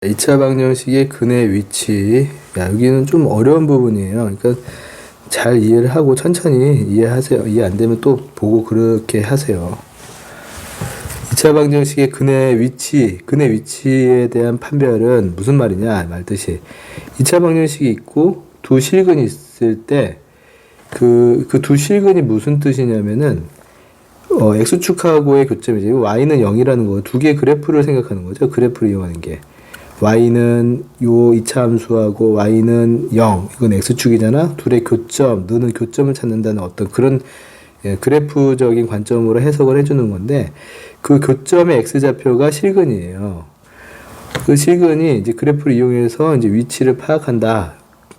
2차 방정식의 근의 위치. 여기는 좀 어려운 부분이에요. 그러니까 잘 이해를 하고 천천히 이해하세요. 이해 안 되면 또 보고 그렇게 하세요. 2차 방정식의 근의 위치에 대한 판별은 무슨 말이냐 말듯이 2차 방정식이 있고 두 실근이 있을 때 그 두 실근이 무슨 뜻이냐면은 x축하고의 교점이지. y는 0이라는 거. 두 개의 그래프를 생각하는 거죠. 그래프를 이용하는 게. y는 요 2차 함수하고 y는 0. 이건 x축이잖아. 둘의 교점, 너는 교점을 찾는다는 어떤 그런 그래프적인 관점으로 해석을 해주는 건데, 그 교점의 x좌표가 실근이에요. 그 실근이 이제 그래프를 이용해서 이제 위치를 파악한다.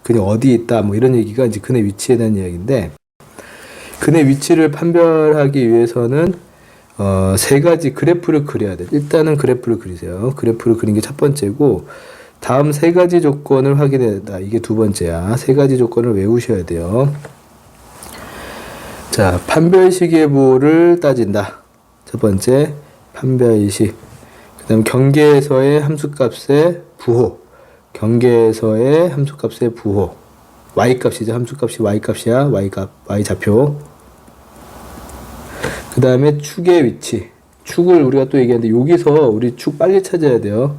그냥 어디 있다. 뭐 이런 얘기가 이제 근의 위치에 대한 이야기인데, 근의 위치를 판별하기 위해서는 세 가지 그래프를 그려야 돼. 일단은 그래프를 그리세요. 그래프를 그린 게 첫 번째고, 다음 세 가지 조건을 확인해야. 이게 두 번째야. 세 가지 조건을 외우셔야 돼요. 자, 판별식의 부호를 따진다. 첫 번째, 판별식. 그 다음 경계에서의 함수값의 부호. 경계에서의 함수값의 부호. y값이죠. 함수값이 y값이야. y좌표. 그 다음에 축의 위치. 축을 우리가 또 얘기하는데, 여기서 우리 축 빨리 찾아야 돼요.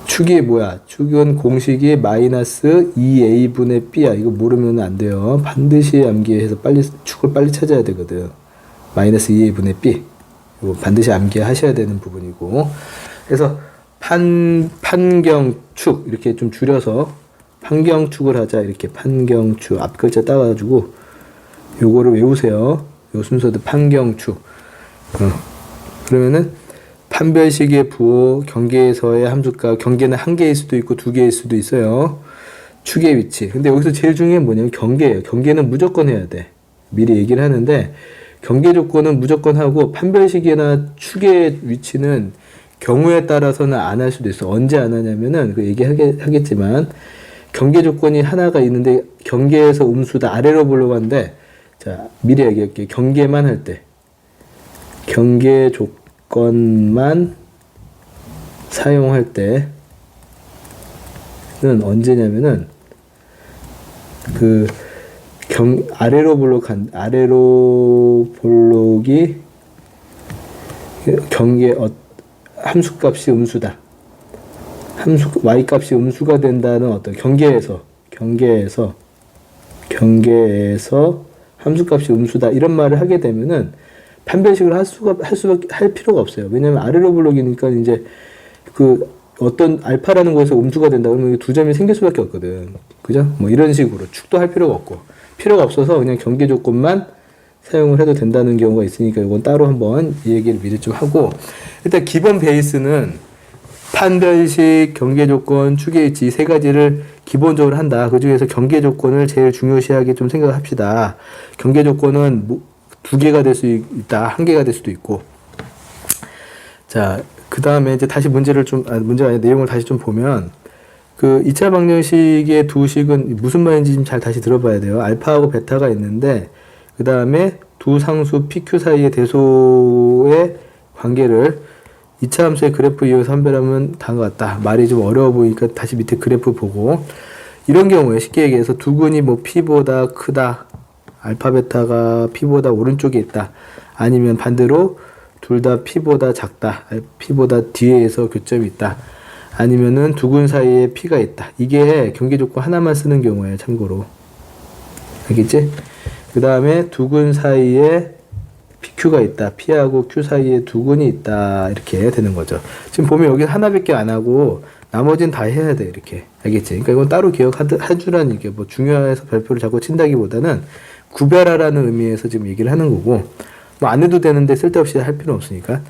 축이 뭐야? 축은 공식이 마이너스 2a분의 b야. 이거 모르면 안 돼요. 반드시 암기해서 축을 빨리 찾아야 되거든. 마이너스 2a분의 b. 이거 반드시 암기하셔야 되는 부분이고. 그래서 판경축. 이렇게 좀 줄여서 판경축을 하자. 이렇게 판경축. 앞 글자 따가지고 요거를 외우세요. 요 순서도 판경축. 그러면은 판별식의 부호, 경계에서의 함수값, 경계는 한 개일 수도 있고 두 개일 수도 있어요. 축의 위치. 근데 여기서 제일 중요한 게 뭐냐면 경계예요. 경계는 무조건 해야 돼. 미리 얘기를 하는데, 경계 조건은 무조건 하고 판별식이나 축의 위치는 경우에 따라서는 안 할 수도 있어. 언제 안 하냐면은 그 얘기하겠지만, 경계 조건이 하나가 있는데 경계에서 음수다 아래로 보려고 하는데, 자, 미리 얘기할게요. 경계만 할 때. 경계 조건만 사용할 때는 언제냐면은, 아래로 볼록이 함수값이 음수다. y값이 음수가 된다는 어떤 경계에서 함수값이 음수다. 이런 말을 하게 되면은 판별식을 할 필요가 없어요. 왜냐면 아래로 블록이니까 이제 어떤 알파라는 거에서 음수가 된다 그러면 두 점이 생길 수밖에 없거든. 그죠? 뭐 이런 식으로 축도 할 필요가 없어서 그냥 경계 조건만 사용을 해도 된다는 경우가 있으니까 이건 따로 한번 이 얘기를 미리 좀 하고, 일단 기본 베이스는 판별식, 경계 조건, 축의 위치 이 세 가지를 기본적으로 한다. 그 중에서 경계 조건을 제일 중요시하게 좀 생각합시다. 경계 조건은 두 개가 될 수 있다. 한 개가 될 수도 있고. 자, 그 다음에 이제 다시 문제가 아니라 내용을 다시 좀 보면, 2차 방정식의 두 식은 무슨 말인지 좀 잘 다시 들어봐야 돼요. 알파하고 베타가 있는데, 그 다음에 두 상수 PQ 사이의 대소의 관계를 2차 함수의 그래프 이용해서 판별하면 다음과 같다. 말이 좀 어려워 보이니까 다시 밑에 그래프 보고, 이런 경우에 쉽게 얘기해서 두근이 뭐 P보다 크다. 알파 베타가 P보다 오른쪽에 있다. 아니면 반대로 둘 다 P보다 작다. P보다 뒤에서 교점이 있다. 아니면은 두근 사이에 P가 있다. 이게 경계 조건 하나만 쓰는 경우에요. 참고로. 알겠지? 그 다음에 두근 사이에 PQ가 있다. P하고 Q 사이에 두근이 있다. 이렇게 되는 거죠. 지금 보면 여기 하나밖에 안 하고 나머지는 다 해야 돼. 이렇게. 알겠지? 그러니까 이건 따로 기억해주라는 이게 뭐 중요해서 별표를 자꾸 친다기보다는 구별하라는 의미에서 지금 얘기를 하는 거고, 뭐 안 해도 되는데 쓸데없이 할 필요는 없으니까.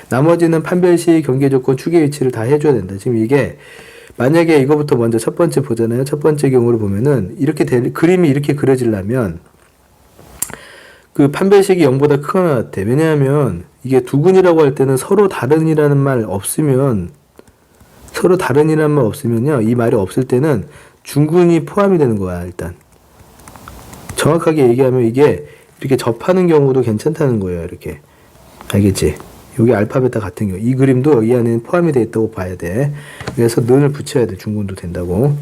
나머지는 판별식, 경계 조건, 축의 위치를 다 해줘야 된다. 지금 이게 만약에 이거부터 먼저 첫 번째 보잖아요. 첫 번째 경우를 보면은 그림이 이렇게 그려지려면 판별식이 0보다 크거나 같아. 왜냐하면 이게 두근이라고 할 때는 서로 다른이라는 말 없으면요. 이 말이 없을 때는 중근이 포함이 되는 거야, 일단. 정확하게 얘기하면 이게 이렇게 접하는 경우도 괜찮다는 거예요, 이렇게. 알겠지? 여기 알파 베타 같은 경우 이 그림도 여기 안에 포함이 되어 있다고 봐야 돼. 그래서 는을 붙여야 돼. 중군도 된다고.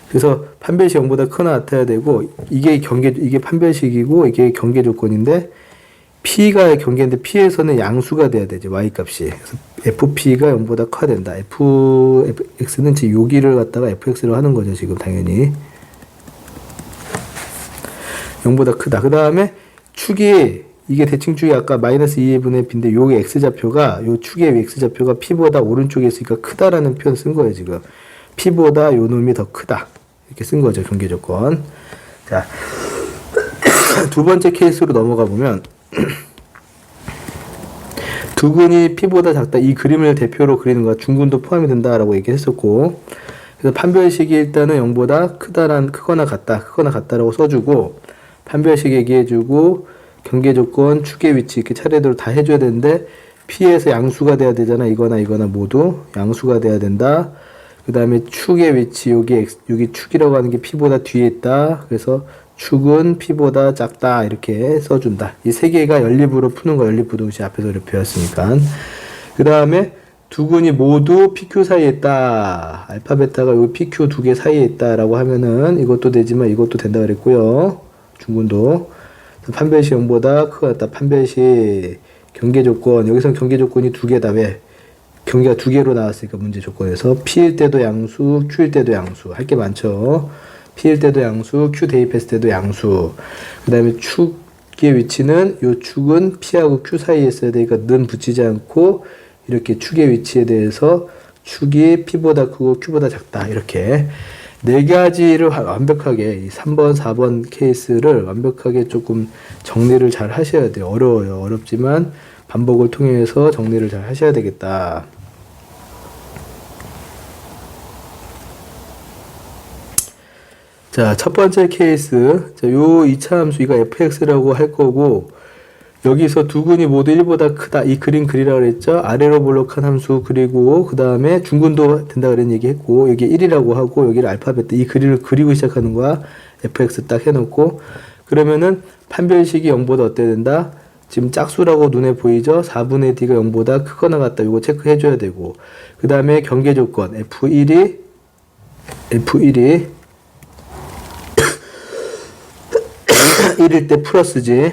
그래서 판별식 0보다 크거나 같아야 되고 이게 판별식이고 이게 경계 조건인데 P가 경계인데 P에서는 양수가 돼야 되지. Y 값이. 그래서 FP가 0보다 커야 된다. FX는 지금 여기를 갖다가 FX로 하는 거죠. 지금 당연히. 0보다 크다. 그 다음에 축이 이게 대칭축이 아까 마이너스 2분의 B인데 요게 X좌표가 요 축의 X좌표가 P보다 오른쪽에 있으니까 크다라는 표현 쓴 거예요. 지금. P보다 요 놈이 더 크다. 이렇게 쓴 거죠. 경계 조건. 자, 두 번째 케이스로 넘어가 보면 두근이 P보다 작다. 이 그림을 대표로 그리는 거야. 중근도 포함이 된다라고 얘기했었고, 그래서 판별식이 일단은 0보다 크거나 같다라고 써주고, 판별식 얘기해주고, 경계 조건, 축의 위치 이렇게 차례대로 다 해줘야 되는데 P에서 양수가 돼야 되잖아. 이거나 모두 양수가 돼야 된다. 그 다음에 축의 위치 여기 축이라고 하는 게 P보다 뒤에 있다. 그래서 축은 P보다 작다 이렇게 써준다. 이 세 개가 연립으로 푸는 거. 연립부등식 앞에서 이렇게 배웠으니까. 그 다음에 두 근이 모두 PQ 사이에 있다. 알파 베타가 여기 PQ 두 개 사이에 있다라고 하면은 이것도 되지만 이것도 된다 그랬고요. 중근도 판별식 0보다 크다. 판별식 경계 조건. 여기서 경계 조건이 두 개다. 왜? 경계가 두 개로 나왔으니까 문제 조건에서 P일 때도 양수, Q일 때도 양수. 할 게 많죠. P일 때도 양수, Q 대입했을 때도 양수. 그 다음에 축의 위치는 요 축은 P하고 Q 사이에 있어야 되니까 는 붙이지 않고 이렇게 축의 위치에 대해서 축이 P보다 크고 Q보다 작다. 이렇게 네 가지를 완벽하게 이 3번, 4번 케이스를 완벽하게 조금 정리를 잘 하셔야 돼요. 어려워요. 어렵지만 반복을 통해서 정리를 잘 하셔야 되겠다. 자, 첫 번째 케이스. 자, 요 2차 함수, 이거 fx라고 할 거고, 여기서 두 근이 모두 1보다 크다. 이 그림 그리라고 그랬죠? 아래로 볼록한 함수 그리고, 그 다음에 중근도 된다 그런 얘기 했고, 여기 1이라고 하고, 여기를 알파벳, 이 그림을 그리고 시작하는 거야. fx 딱 해놓고, 그러면은 판별식이 0보다 어때야 된다? 지금 짝수라고 눈에 보이죠? 4분의 d가 0보다 크거나 같다. 이거 체크해줘야 되고, 그 다음에 경계 조건, f1이 1일 때 플러스지.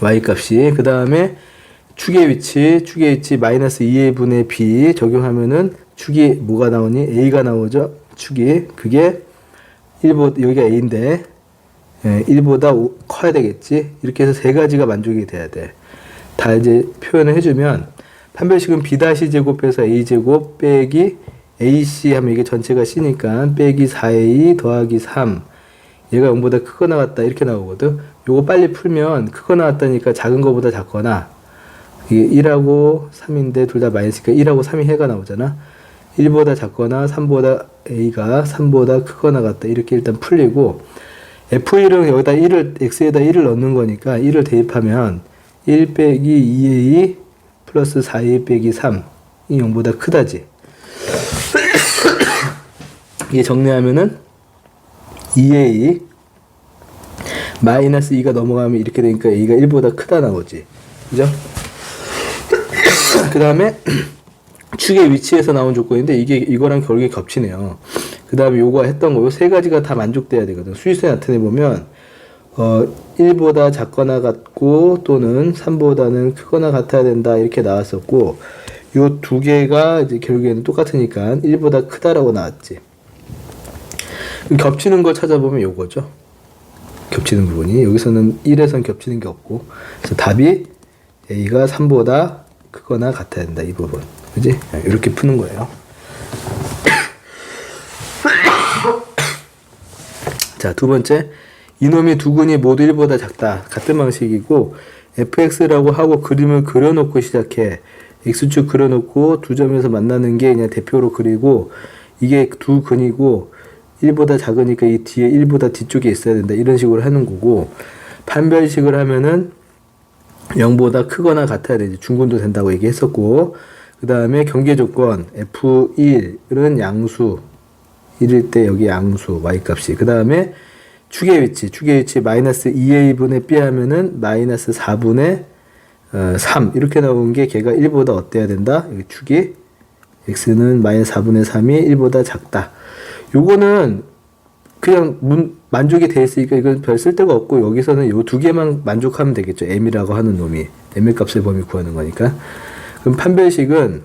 y값이. 그 다음에 축의 위치 마이너스 2분의 b 적용하면은 축이 뭐가 나오니? a가 나오죠? 축이. 그게 1보다, 여기가 a인데, 1보다 커야 되겠지? 이렇게 해서 세 가지가 만족이 돼야 돼. 다 이제 표현을 해주면, 판별식은 b-제곱해서 a제곱 빼기 ac 하면 이게 전체가 c니까 빼기 4a 더하기 3. 얘가 0보다 크거나 같다 이렇게 나오거든. 요거 빨리 풀면 크거나 같다니까 작은 거보다 작거나, 이게 1하고 3인데 둘 다 마이너스니까 1하고 3이 해가 나오잖아. 1보다 작거나 a가 3보다 크거나 같다 이렇게 일단 풀리고, f1은 여기다 1을 x에다 1을 넣는 거니까 1을 대입하면 1 빼기 2a 플러스 4a 빼기 3이 0보다 크다지. 이게 정리하면은 2a 마이너스 2가 넘어가면 이렇게 되니까 a가 1보다 크다 나오지. 그죠? 그 다음에 축의 위치에서 나온 조건인데 이거랑 결국에 겹치네요. 그 다음에 요거 했던 거, 요 세 가지가 다 만족돼야 되거든. 수위수에 나타내보면 1보다 작거나 같고 또는 3보다는 크거나 같아야 된다 이렇게 나왔었고, 요 두 개가 이제 결국에는 똑같으니까 1보다 크다라고 나왔지. 겹치는 걸 찾아보면 요거죠. 겹치는 부분이. 여기서는 1에선 겹치는 게 없고. 그래서 답이 a가 3보다 크거나 같아야 된다. 이 부분. 그지? 이렇게 푸는 거예요. 자, 두 번째. 이놈이 두 근이 모두 1보다 작다. 같은 방식이고, fx라고 하고 그림을 그려놓고 시작해. x축 그려놓고 두 점에서 만나는 게 그냥 대표로 그리고, 이게 두 근이고, 1보다 작으니까 이 뒤에 1보다 뒤쪽에 있어야 된다. 이런 식으로 하는 거고, 판별식을 하면은 0보다 크거나 같아야 되지. 중근도 된다고 얘기했었고, 그 다음에 경계 조건 f1은 양수, 1일 때 여기 양수 y값이. 그 다음에 축의 위치 마이너스 2a분의 b 하면은 마이너스 4분의 3 이렇게 나온 게 걔가 1보다 어때야 된다? 여기 축이 x는 마이너스 4분의 3이 1보다 작다. 요거는 그냥 만족이 돼 있으니까 이건 별 쓸데가 없고 여기서는 요 두 개만 만족하면 되겠죠. m이라고 하는 놈이 m의 값의 범위 구하는 거니까. 그럼 판별식은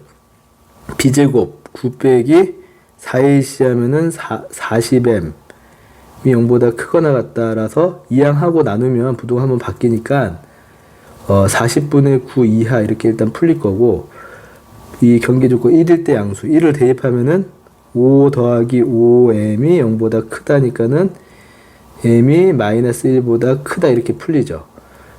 b제곱 9 빼기 4ac 하면은 40m이 0보다 크거나 같다라서 이항하고 나누면 부동 한번 바뀌니까 40분의 9 이하 이렇게 일단 풀릴 거고, 이 경계조건 1일 때 양수 1을 대입하면은 5 더하기 5m이 0보다 크다니까는 m이 마이너스 1보다 크다 이렇게 풀리죠.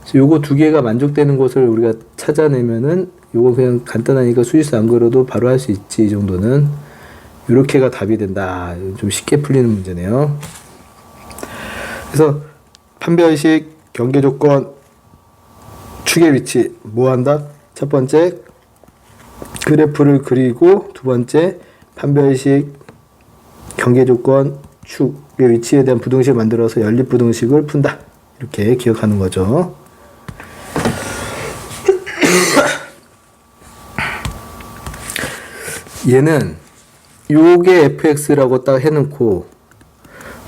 그래서 요거 두 개가 만족되는 것을 우리가 찾아내면은 요거 그냥 간단하니까 수지수 안 걸어도 바로 할 수 있지. 이 정도는 요렇게가 답이 된다. 좀 쉽게 풀리는 문제네요. 그래서 판별식 경계조건 축의 위치 뭐 한다? 첫 번째 그래프를 그리고, 두 번째 판별식 경계조건 축의 위치에 대한 부등식을 만들어서 연립부등식을 푼다. 이렇게 기억하는 거죠. 얘는 요게 fx라고 딱 해놓고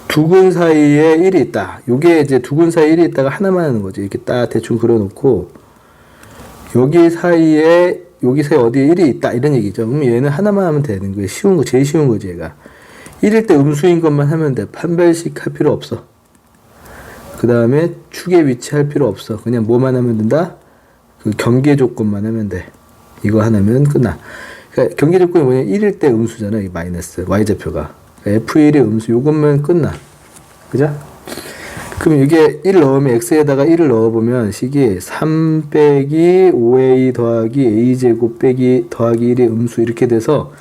두 근 사이에 1이 있다. 요게 이제 두 근 사이에 1이 있다가 하나만 하는 거죠. 이렇게 딱 대충 그려놓고 여기 사이에 어디에 1이 있다 이런 얘기죠. 그럼 얘는 하나만 하면 되는 거예요. 쉬운 거, 제일 쉬운 거지 얘가. 1일 때 음수인 것만 하면 돼. 판별식 할 필요 없어. 그 다음에 축의 위치 할 필요 없어. 그냥 뭐만 하면 된다? 그 경계 조건만 하면 돼. 이거 하나면 끝나. 그러니까 경계 조건이 뭐냐? 1일 때 음수잖아. 이 마이너스 y좌표가. 그러니까 f1의 음수 요것만 끝나. 그죠? 그럼 이게 1 넣으면 x에다가 1을 넣어보면 식이 3 빼기 5a 더하기 a제곱 빼기 더하기 1의 음수 이렇게 돼서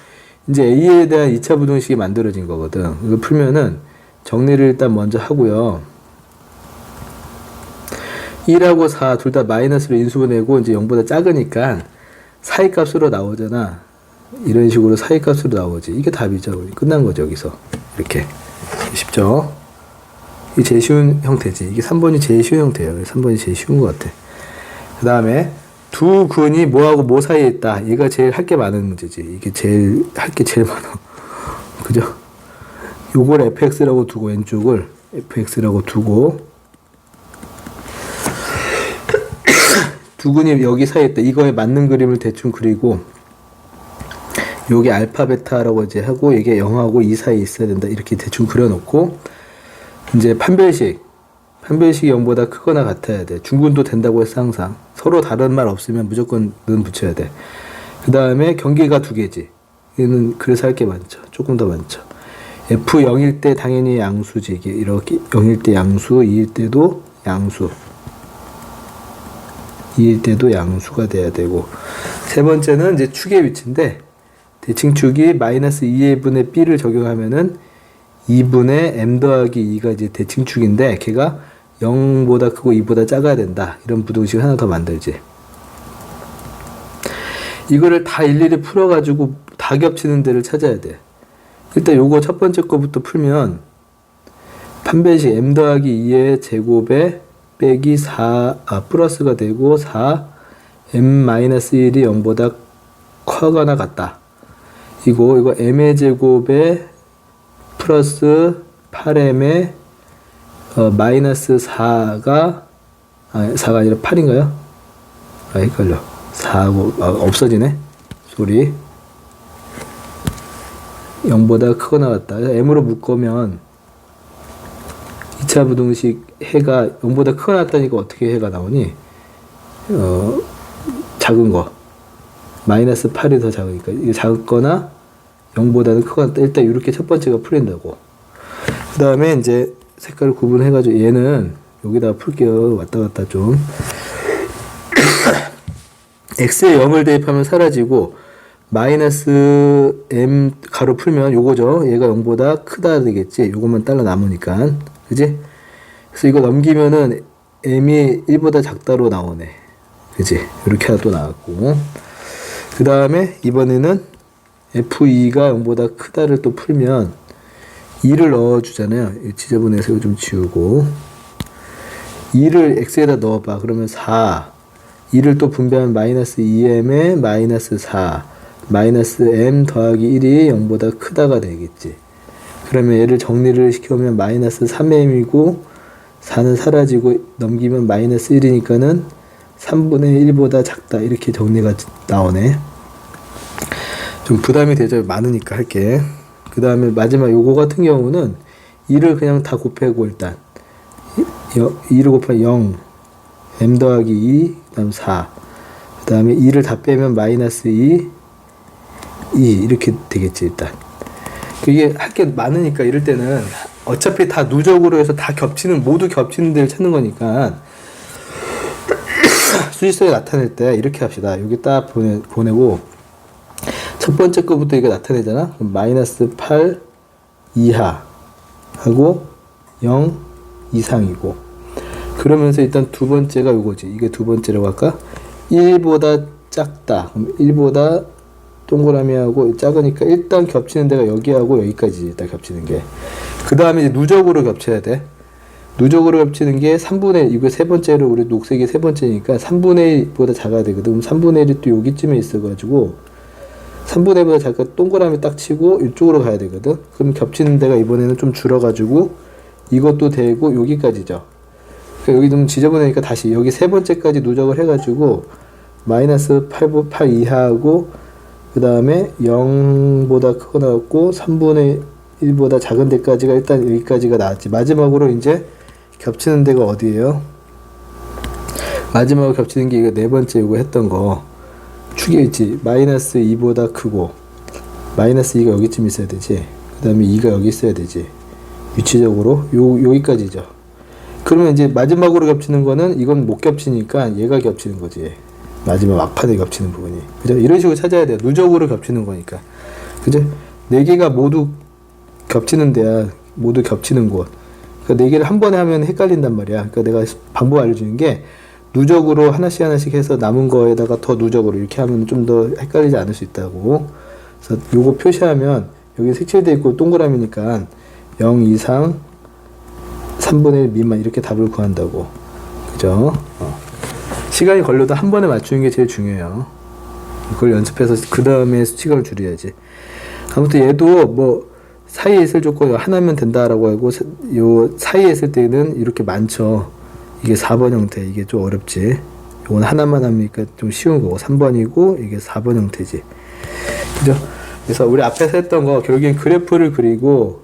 이제 a에 대한 2차 부등식이 만들어진 거거든. 이거 풀면은 정리를 일단 먼저 하고요. 1하고 4 둘 다 마이너스로 인수분해고 이제 0보다 작으니까 사이값으로 나오잖아. 이런 식으로 사이값으로 나오지. 이게 답이죠. 끝난 거죠. 여기서 이렇게. 쉽죠? 이게 제일 쉬운 형태지. 이게 3번이 제일 쉬운 형태예요. 3번이 제일 쉬운 것 같아. 그 다음에 두 근이 뭐하고 뭐 사이에 있다. 얘가 제일 할 게 많은 문제지. 이게 제일 할 게 제일 많아. 그죠? 요걸 fx라고 두고 왼쪽을 fx라고 두고 두 근이 여기 사이에 있다. 이거에 맞는 그림을 대충 그리고 요게 알파 베타라고 이제 하고 이게 0하고 2 사이에 있어야 된다. 이렇게 대충 그려놓고 이제 판별식이 0보다 크거나 같아야 돼. 중근도 된다고 했어. 항상 서로 다른 말 없으면 무조건 는 붙여야 돼. 그 다음에 경계가 두 개지. 얘는 그래서 할 게 많죠. 조금 더 많죠. f0일 때 당연히 양수지. 이게 이렇게 0일 때 양수, 2일 때도 양수, 2일 때도 양수가 돼야 되고, 세 번째는 이제 축의 위치인데 대칭축이 마이너스 2분의 b를 적용하면은 2분의 m 더하기 2가 이제 대칭축인데 걔가 0보다 크고 2보다 작아야 된다. 이런 부등식 하나 더 만들지. 이거를 다 일일이 풀어가지고 다 겹치는 데를 찾아야 돼. 일단 요거 첫 번째 거부터 풀면 판별식 m 더하기 2의 제곱에 빼기 4, 플러스가 되고 4 m-1이 0보다 커거나 같다. 이거 m의 제곱에 플러스 8m에 마이너스 4가 4가 아니라 8인가요? 헷갈려. 4하고 없어지네. 소리. 0보다 크거나 같다. m으로 묶으면 2차 부등식 해가 0보다 크거나 같다니까 어떻게 해가 나오니? 작은 거. 마이너스 8이 더 작으니까. 이게 작거나 0보다는 크거나 일단 이렇게 첫 번째가 풀린다고. 그 다음에 이제 색깔을 구분해가지고 얘는 여기다가 풀게요. 왔다 갔다 좀. x에 0을 대입하면 사라지고 마이너스 m 가로 풀면 요거죠. 얘가 0보다 크다 되겠지. 요것만 따라 남으니까. 그지? 그래서 이거 넘기면은 m이 1보다 작다로 나오네. 그지? 이렇게 하나 또 나왔고. 그 다음에 이번에는 f2가 0보다 크다를 또 풀면 2를 넣어주잖아요. 지저분해서 이거 좀 지우고 2를 x에다 넣어봐. 그러면 4 2를 또 분배하면 마이너스 2m에 마이너스 4 마이너스 m 더하기 1이 0보다 크다가 되겠지. 그러면 얘를 정리를 시켜보면 마이너스 3m이고 4는 사라지고 넘기면 마이너스 1이니까는 3분의 1보다 작다. 이렇게 정리가 나오네. 좀 부담이 되죠. 많으니까 할게. 그 다음에 마지막 요거 같은 경우는 2를 그냥 다 곱하고 일단 2를 곱하면 0 m 더하기 2 그 다음 4 그 다음에 2를 다 빼면 마이너스 2 이렇게 되겠지. 일단 이게 할 게 많으니까 이럴 때는 어차피 다 누적으로 해서 다 겹치는 모두 겹치는 데를 찾는 거니까 수직선이 나타낼 때 이렇게 합시다. 여기 딱 보내고 첫 번째 거부터 이게 나타내잖아. 그럼 마이너스 8 이하 하고 0 이상이고 그러면서 일단 두 번째가 요거지. 이게 두 번째라고 할까? 1보다 작다. 그럼 1보다 동그라미하고 작으니까 일단 겹치는 데가 여기하고 여기까지 일단 겹치는 게. 그 다음에 이제 누적으로 겹쳐야 돼. 누적으로 겹치는 게 3분의, 이거 세 번째로 우리 녹색이 세 번째니까 3분의 1보다 작아야 되거든. 그럼 3분의 1이 또 여기쯤에 있어가지고 3분의 1보다 작아 동그라미 딱 치고 이쪽으로 가야 되거든. 그럼 겹치는 데가 이번에는 좀 줄어가지고 이것도 되고 여기까지죠. 그러니까 여기 좀 지저분하니까 다시 여기 세 번째까지 누적을 해가지고 마이너스 8 이하하고 그 다음에 0보다 크고 나왔고 3분의 1보다 작은 데까지가 일단 여기까지가 나왔지. 마지막으로 이제 겹치는 데가 어디예요? 마지막으로 겹치는 게 이거 네 번째 이거 했던 거 축에 있지. 마이너스 2보다 크고 마이너스 2가 여기쯤 있어야 되지. 그 다음에 2가 여기 있어야 되지. 위치적으로 여기까지죠. 그러면 이제 마지막으로 겹치는 거는 이건 못 겹치니까 얘가 겹치는 거지. 마지막 막판에 겹치는 부분이. 그죠? 이런 식으로 찾아야 돼요. 누적으로 겹치는 거니까. 그죠? 네 개가 모두 겹치는 데야. 모두 겹치는 곳. 그러니까 네 개를 한 번에 하면 헷갈린단 말이야. 그러니까 내가 방법 알려주는 게 누적으로 하나씩 해서 남은 거에다가 더 누적으로 이렇게 하면 좀 더 헷갈리지 않을 수 있다고. 그래서 요거 표시하면 여기 색칠되어 있고 동그라미니까 0 이상 3분의 1 미만 이렇게 답을 구한다고. 그죠? 시간이 걸려도 한 번에 맞추는 게 제일 중요해요. 그걸 연습해서 그 다음에 시간을 줄여야지. 아무튼 얘도 뭐 사이에 있을 조건 하나면 된다라고 하고 요 사이에 있을 때는 이렇게 많죠. 이게 4번 형태. 이게 좀 어렵지. 이건 하나만 하니까 좀 쉬운 거고 3번이고 이게 4번 형태지. 그죠? 그래서 우리 앞에서 했던 거 결국엔 그래프를 그리고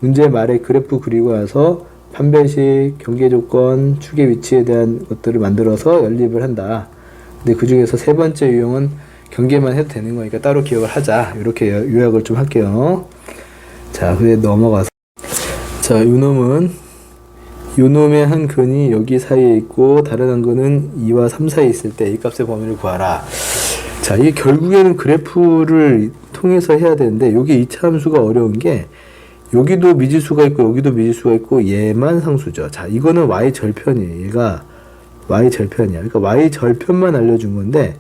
문제 말에 그래프 그리고 와서 판별식, 경계조건, 축의 위치에 대한 것들을 만들어서 연립을 한다. 근데 그 중에서 세 번째 유형은 경계만 해도 되는 거니까 따로 기억을 하자. 이렇게 요약을 좀 할게요. 자, 그래 넘어가서. 자, 요놈의 한 근이 여기 사이에 있고 다른 한 근은 2와 3 사이에 있을 때 이 값의 범위를 구하라. 자, 이게 결국에는 그래프를 통해서 해야 되는데 여기 2차 함수가 어려운 게 여기도 미지수가 있고 여기도 미지수가 있고 얘만 상수죠. 자, 이거는 y 절편이에요. 얘가 y 절편이야. 그러니까 y 절편만 알려준 건데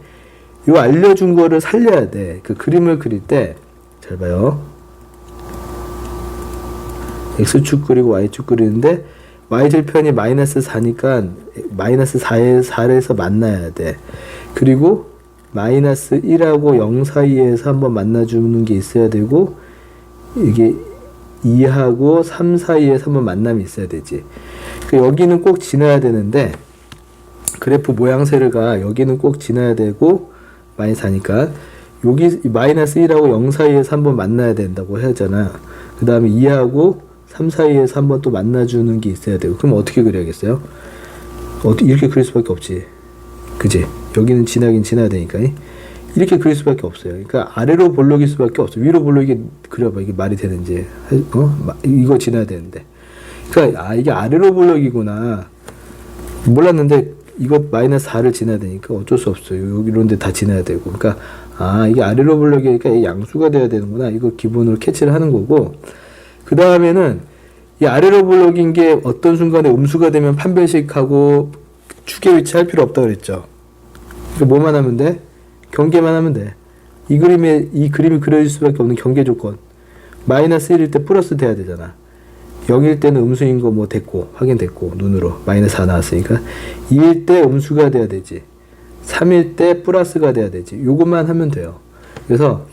요 알려준 거를 살려야 돼. 그 그림을 그릴 때 잘 봐요. x축 그리고 y축 그리는데 y 절편이 마이너스 4니까 마이너스 4에서 만나야 돼. 그리고 마이너스 1하고 0 사이에서 한번 만나주는 게 있어야 되고 이게 2하고 3 사이에서 한번 만남이 있어야 되지. 여기는 꼭 지나야 되는데 그래프 모양새가 여기는 꼭 지나야 되고 마이너스 4니까 여기 마이너스 1하고 0 사이에서 한번 만나야 된다고 하잖아. 그 다음에 2하고 3 사이에서 한번 또 만나주는 게 있어야 되고. 그럼 어떻게 그려야겠어요? 이렇게 그릴 수밖에 없지. 그지? 여기는 지나긴 지나야 되니까 이렇게 그릴 수밖에 없어요. 그러니까 아래로 볼록일 수밖에 없어. 위로 볼록이 그려봐. 이게 말이 되는지. 이거 지나야 되는데. 그러니까 이게 아래로 볼록이구나. 몰랐는데 이거 마이너스 4를 지나야 되니까 어쩔 수 없어요. 여기 이런 데 다 지나야 되고. 그러니까 이게 아래로 볼록이니까 이 양수가 돼야 되는구나. 이거 기본으로 캐치를 하는 거고. 그 다음에는 이 아래로 볼록인 게 어떤 순간에 음수가 되면 판별식하고 축의 위치 할 필요 없다 그랬죠. 그러니까 뭐만 하면 돼? 경계만 하면 돼. 이 그림이 그려질 수밖에 없는 경계 조건. 마이너스 1일 때 플러스 돼야 되잖아. 0일 때는 음수인 거 뭐 됐고, 확인됐고, 눈으로. 마이너스 4 나왔으니까. 2일 때 음수가 돼야 되지. 3일 때 플러스가 돼야 되지. 요것만 하면 돼요. 그래서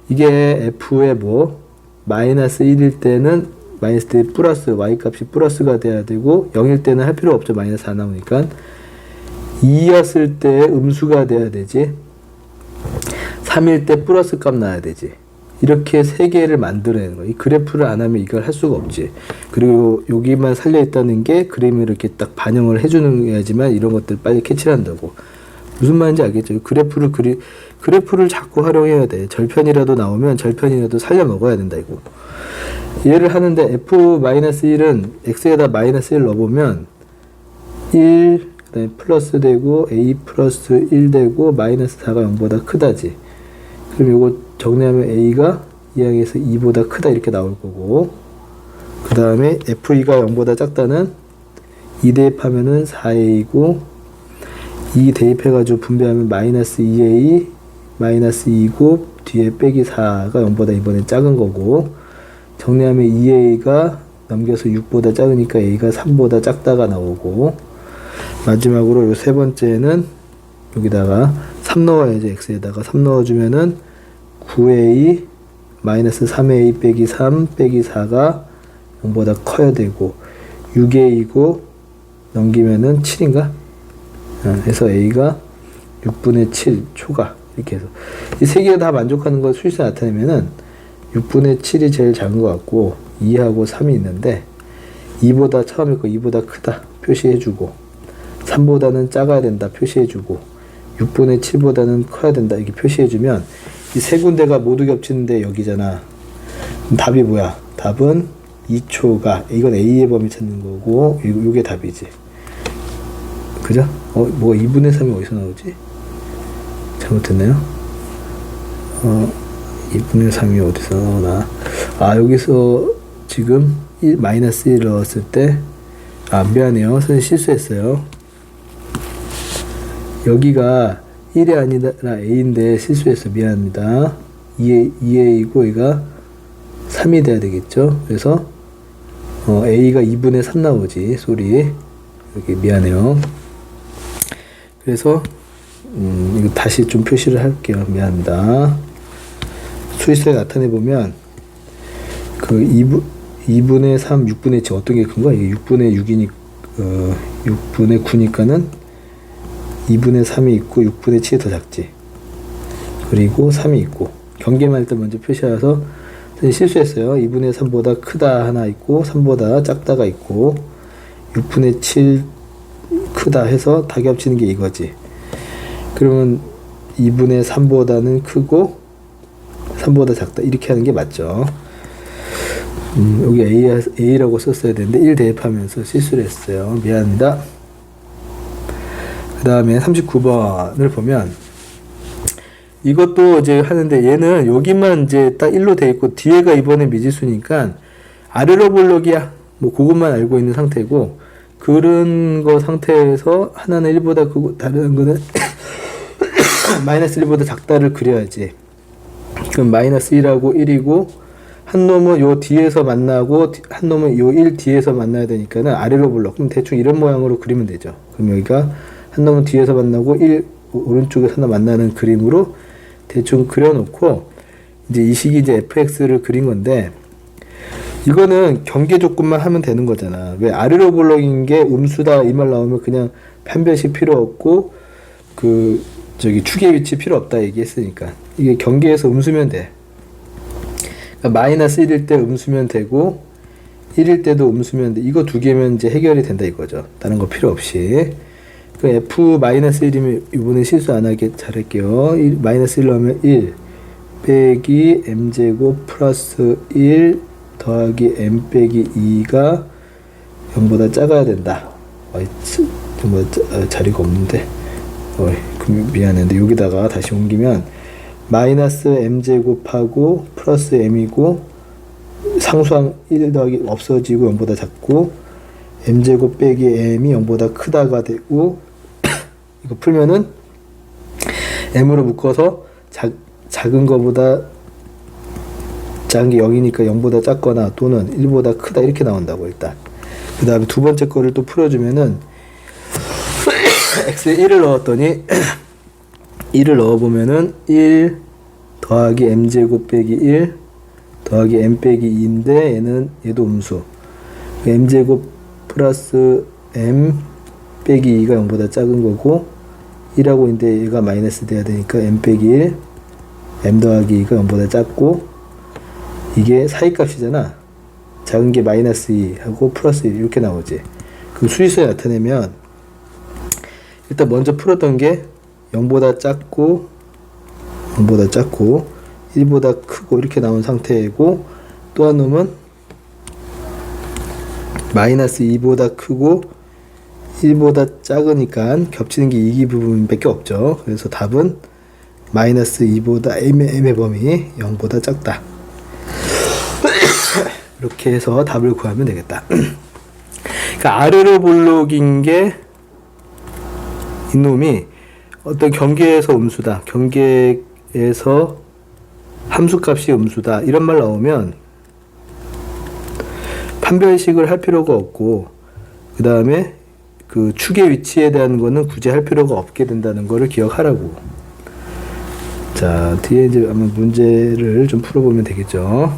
이게 f의 뭐 마이너스 1일 때는 마이너스 때 플러스 y값이 플러스가 돼야 되고 0일 때는 할 필요 없죠. 마이너스 4 나오니까 2였을 때 음수가 돼야 되지. 3일 때 플러스 값 나와야 되지. 이렇게 세 개를 만들어내는 거야. 이 그래프를 안 하면 이걸 할 수가 없지. 그리고 여기만 살려 있다는 게 그림을 이렇게 딱 반영을 해주는 거야지만 이런 것들 빨리 캐치를 한다고. 무슨 말인지 알겠죠? 그래프를 자꾸 활용해야 돼. 절편이라도 나오면 절편이라도 살려 먹어야 된다, 이거. 얘를 하는데 f-1은 x에다 마이너스 1 넣어보면 1, 그다음에 플러스 되고 a 플러스 1 되고 마이너스 4가 0보다 크다지. 그럼 요거 정리하면 a가 2항에서 2보다 크다 이렇게 나올 거고, 그 다음에 f2가 0보다 작다는 2 대입하면은 4a이고 2 대입해가지고 분배하면 마이너스 2a 마이너스 2고 뒤에 빼기 4가 0보다 이번엔 작은 거고, 정리하면 2a가 넘겨서 6보다 작으니까 a가 3보다 작다가 나오고, 마지막으로 요 세 번째는 여기다가 3 넣어야지. x에다가 3 넣어주면은 9a 마이너스 3a 빼기 3 빼기 4가 0보다 커야 되고 6a이고 넘기면은 7인가? 해서 a가 6분의 7 초과 이렇게 해서 이 세 개가 다 만족하는 걸 수식에 나타내면은 6분의 7이 제일 작은 것 같고 2하고 3이 있는데 2보다 처음에 거 2보다 크다 표시해주고 3보다는 작아야 된다 표시해주고 6분의 7보다는 커야 된다 이렇게 표시해주면 이 세 군데가 모두 겹치는데 여기잖아. 그럼 답이 뭐야? 답은 2초가 이건 a의 범위 찾는 거고 요게 답이지. 그죠? 뭐 2분의 3이 어디서 나오지? 잘못했나요? 2분의 3이 어디서 나오나? 여기서 지금 마이너스 1 넣었을 때 미안해요. 선생님 실수했어요. 여기가 1이 아니라 a인데 실수했어. 미안합니다. 2a이고 얘가 3이 돼야 되겠죠. 그래서 a가 2분의 3 나오지. 소리. 여기 미안해요. 그래서 이거 다시 좀 표시를 할게요. 미안합니다. 수식에 나타내보면 그 2분의 3, 6분의 7 어떤 게 큰 거야? 이게 6분의 6이니까 6분의 9니까는 2분의 3이 있고 6분의 7이 더 작지. 그리고 3이 있고 경계만 일단 먼저 표시해서 실수했어요. 2분의 3보다 크다 하나 있고 3보다 작다가 있고 6분의 7 크다 해서 다 겹치는 게 이거지. 그러면 2분의 3보다는 크고 3보다 작다 이렇게 하는 게 맞죠. 여기 A라고 썼어야 되는데 1 대입하면서 실수를 했어요. 미안합니다. 그 다음에 39번을 보면 이것도 이제 하는데 얘는 여기만 이제 딱 1로 돼 있고 뒤에가 이번에 미지수니까 아래로 볼록이야. 뭐 그것만 알고 있는 상태고, 그런 거 상태에서 하나는 1보다 크고 다른 거는 마이너스 1보다 작다를 그려야지. 그럼 마이너스 1하고 1이고 한 놈은 요 뒤에서 만나고 한 놈은 요 1 뒤에서 만나야 되니까는 아래로 볼록. 그럼 대충 이런 모양으로 그리면 되죠. 그럼 여기가 한 놈은 뒤에서 만나고 1 오른쪽에서 하나 만나는 그림으로 대충 그려놓고 이제 이 식이 이제 fx를 그린 건데, 이거는 경계 조건만 하면 되는 거잖아. 왜 아래로 볼록인 게 음수다 이 말 나오면 그냥 판별식 필요 없고 축의 위치 필요 없다 얘기했으니까 이게 경계에서 음수면 돼. 그러니까 마이너스 1일 때 음수면 되고 1일 때도 음수면 돼. 이거 두 개면 이제 해결이 된다 이거죠. 다른 거 필요 없이. 그 f-1이면 이번에 실수 안 하게 잘할게요. 마이너스 1 넣으면 1 빼기 m제곱 플러스 1 더하기 m 빼기 2가 0보다 작아야 된다. 정말 자리가 없는데. 미안한데 여기다가 다시 옮기면 마이너스 m제곱하고 플러스 m이고 상수항 1 더하기 없어지고 0보다 작고 m제곱 빼기 m이 0보다 크다가 되고 이거 풀면은 m으로 묶어서 작은 거보다 작은 게 0이니까 0보다 작거나 또는 1보다 크다 이렇게 나온다고. 일단 그 다음에 두 번째 거를 또 풀어주면은 x에 1을 넣었더니 1을 넣어보면은 1 더하기 m제곱 빼기 1 더하기 m 빼기 2인데 얘도 음수. m제곱 플러스 m 빼기 2가 0보다 작은 거고 1하고 있는데 얘가 마이너스 돼야 되니까 m 빼기 1 m 더하기 2가 0보다 작고 이게 사이값이잖아. 작은 게 마이너스 2 하고 플러스 1 이렇게 나오지. 그 수위수에 나타내면 일단 먼저 풀었던 게 0보다 작고 1보다 크고 이렇게 나온 상태이고 또 한 놈은 마이너스 2보다 크고 1보다 작으니까 겹치는 게 이 부분밖에 없죠. 그래서 답은 마이너스 2보다 m의 범위 0보다 작다. 이렇게 해서 답을 구하면 되겠다. 그러니까 아래로 볼록인 게 이놈이 어떤 경계에서 음수다. 경계에서 함수값이 음수다. 이런 말 나오면 판별식을 할 필요가 없고 그 다음에 그 축의 위치에 대한 거는 굳이 할 필요가 없게 된다는 거를 기억하라고. 자, 뒤에 이제 아마 문제를 좀 풀어보면 되겠죠.